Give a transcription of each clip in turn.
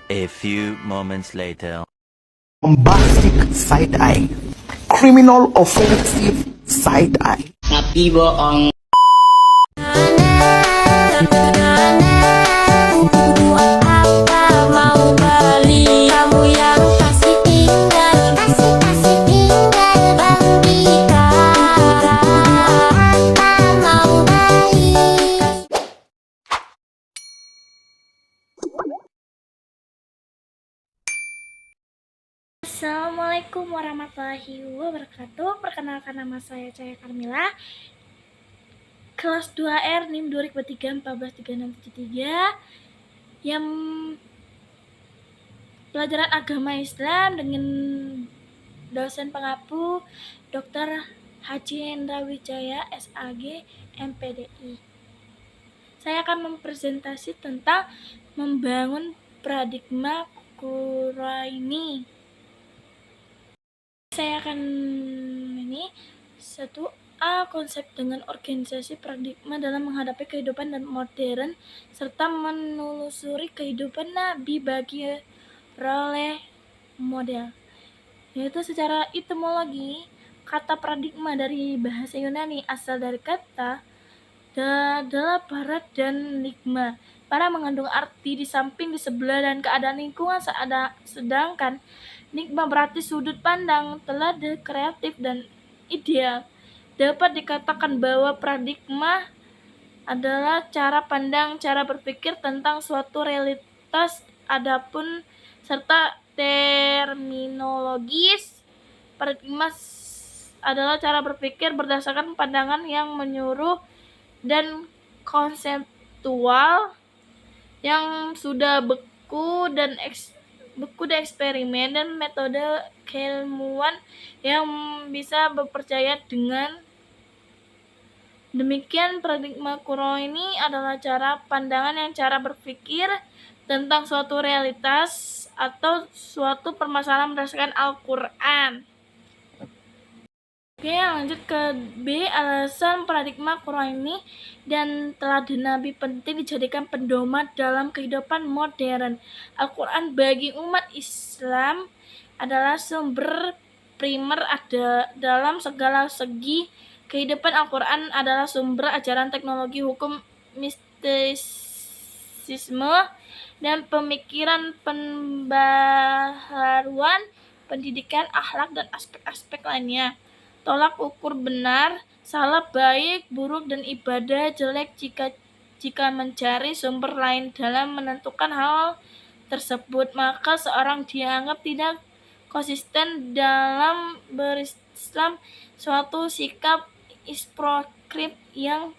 A few moments later. Bombastic side-eye, criminal offensive side-eye. Nabi bohong. Mau beli kamu yang kasih tinggal Bang Dika. Mau beli. Assalamualaikum warahmatullahi wabarakatuh. Perkenalkan, nama saya Cahaya Karmila, kelas 2R NIM 2023-143673, yang pelajaran agama Islam dengan dosen pengapu Dr. Haji Hendra Wijaya SAG MPDI. Saya akan mempresentasi tentang membangun paradigma Quraini. Saya akan 1A. Konsep dengan organisasi paradigma dalam menghadapi kehidupan dan modern serta menelusuri kehidupan Nabi bagi role model. Yaitu secara etimologi, kata paradigma dari bahasa Yunani asal dari kata adalah barat dan ligma. Para mengandung arti di samping, di sebelah, dan keadaan lingkungan. Sedangkan ligma berarti sudut pandang, telada, kreatif, dan ideal. Dapat dikatakan bahwa paradigma adalah cara pandang, cara berpikir tentang suatu realitas. Adapun serta terminologis, paradigma adalah cara berpikir berdasarkan pandangan yang menyuruh dan konseptual yang sudah beku dan eksperimen dan metode keilmuan yang bisa dipercaya. Dengan demikian, paradigma Quraini adalah cara pandangan yang cara berpikir tentang suatu realitas atau suatu permasalahan berdasarkan Al-Quran. Oke, lanjut ke B. Alasan paradigma Quraini dan teladan Nabi penting dijadikan pedoman dalam kehidupan modern. Al-Quran bagi umat Islam adalah sumber primer dalam segala segi kehidupan. Al-Quran adalah sumber ajaran, teknologi, hukum, mistisisme, dan pemikiran, pembaharuan, pendidikan, akhlak, dan aspek-aspek lainnya. Tolak ukur benar, salah, baik, buruk, dan ibadah jelek jika mencari sumber lain dalam menentukan hal tersebut, maka seorang dianggap tidak konsisten dalam berislam. Suatu sikap isprokrit yang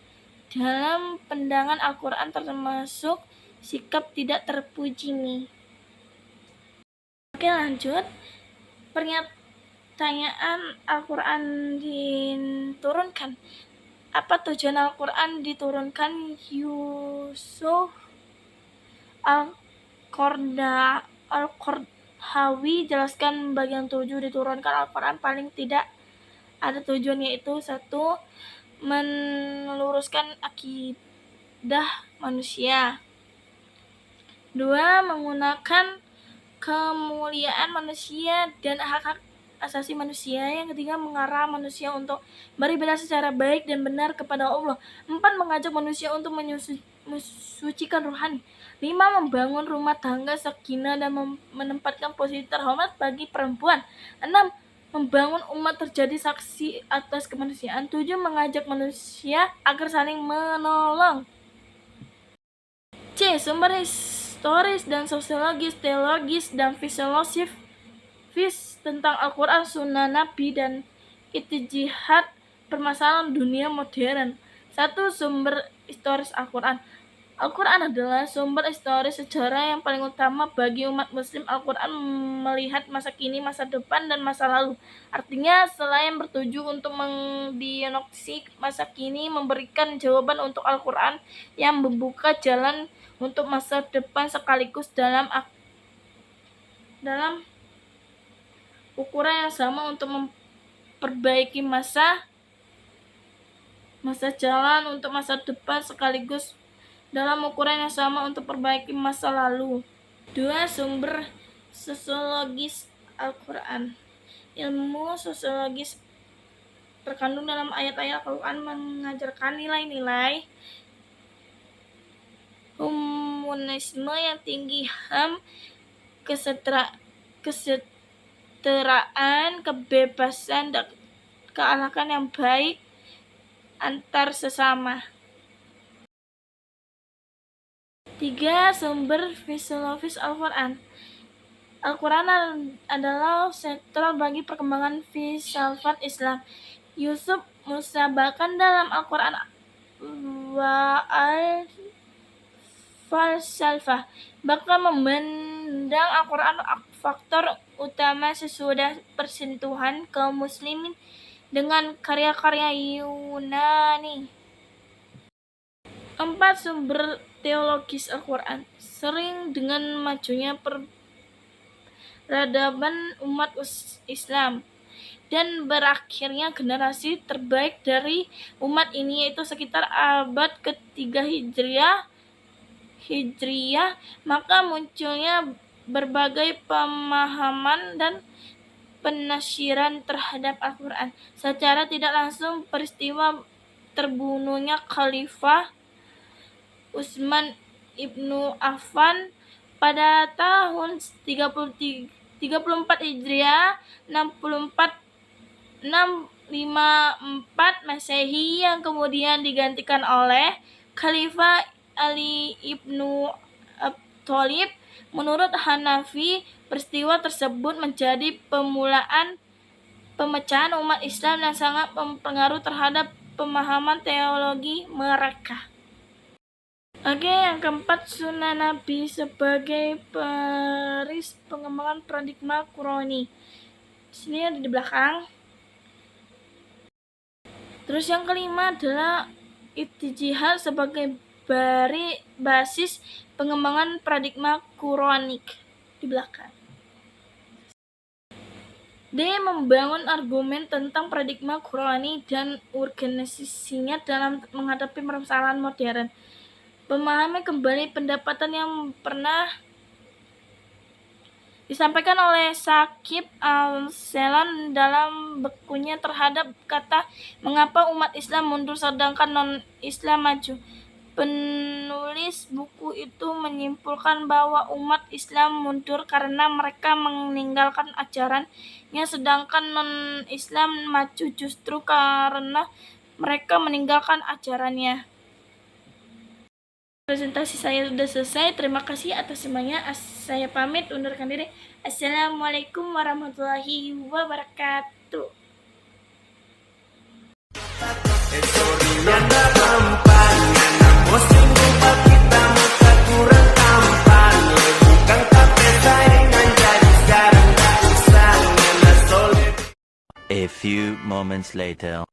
dalam pandangan Al-Quran termasuk sikap tidak terpuji nih. Oke, lanjut. Pertanyaan, Al-Quran diturunkan. Apa tujuan Al-Quran diturunkan? Yusuf Al-Qardawi jelaskan bagian 7 diturunkan Al-Quran paling tidak ada tujuan, yaitu 1. Meluruskan akidah manusia. 2. Menggunakan kemuliaan manusia dan hak-hak asasi manusia. Yang ketiga, mengarah manusia untuk beribadah secara baik dan benar kepada Allah. 4. Mengajak manusia untuk mensucikan rohani. 5. Membangun rumah tangga sakinah dan menempatkan posisi terhormat bagi perempuan. 6. Membangun umat terjadi saksi atas kemanusiaan. 7. Mengajak manusia agar saling menolong. C. Sumber historis dan sosiologis, teologis, dan filosofis tentang Al-Quran, Sunnah Nabi, dan ijtihad permasalahan dunia modern. 1. Sumber historis Al-Quran. Al-Quran adalah sumber historis sejarah yang paling utama bagi umat muslim. Al-Quran melihat masa kini, masa depan, dan masa lalu. Artinya, selain bertuju untuk mendiagnosis masa kini, memberikan jawaban untuk Al-Quran yang membuka jalan untuk masa depan sekaligus dalam ukuran yang sama untuk memperbaiki masa jalan untuk masa depan sekaligus dalam ukuran yang sama untuk perbaiki masa lalu. 2. Sumber sosiologis Al-Quran. Ilmu sosiologis terkandung dalam ayat-ayat Al-Quran mengajarkan nilai-nilai humanisme yang tinggi, HAM, kesetaraan, kebebasan, dan keakhlakan yang baik antar sesama. 3. Sumber filosofis Al-Quran. Al-Quran adalah sentral bagi perkembangan filsafat Islam. Yusuf Musa bahkan dalam Al-Quran wa al-falsafah bahkan memandang Al-Quran faktor utama sesudah persentuhan kaum muslimin dengan karya-karya Yunani. 4. Sumber teologis Al-Quran. Sering dengan majunya peradaban umat Islam dan berakhirnya generasi terbaik dari umat ini, yaitu sekitar abad ke-3 Hijriyah, maka munculnya berbagai pemahaman dan penafsiran terhadap Al-Quran. Secara tidak langsung, peristiwa terbunuhnya Khalifah Utsman ibnu Affan pada tahun 34 Hijriah 654 Masehi yang kemudian digantikan oleh Khalifah Ali ibnu Abi Thalib. Menurut Hanafi, peristiwa tersebut menjadi pemulaan pemecahan umat Islam yang sangat mempengaruhi terhadap pemahaman teologi mereka. Oke, yang keempat, Sunnah Nabi sebagai peris pengembangan paradigma Qurani. Sini ada di belakang. Terus yang kelima adalah ijtihad sebagai basis pengembangan paradigma Quranik di belakang. D. Membangun argumen tentang paradigma Qurani dan urgensinya dalam menghadapi permasalahan modern. Memahami kembali pendapatan yang pernah disampaikan oleh Shakib Al-Selan dalam bukunya terhadap kata mengapa umat Islam mundur sedangkan non-Islam maju. Penulis buku itu menyimpulkan bahwa umat Islam mundur karena mereka meninggalkan ajarannya, sedangkan non-Islam maju justru karena mereka meninggalkan ajarannya. Presentasi saya sudah selesai. Terima kasih atas semuanya. Saya pamit undurkan diri. Assalamualaikum warahmatullahi wabarakatuh. A few moments later.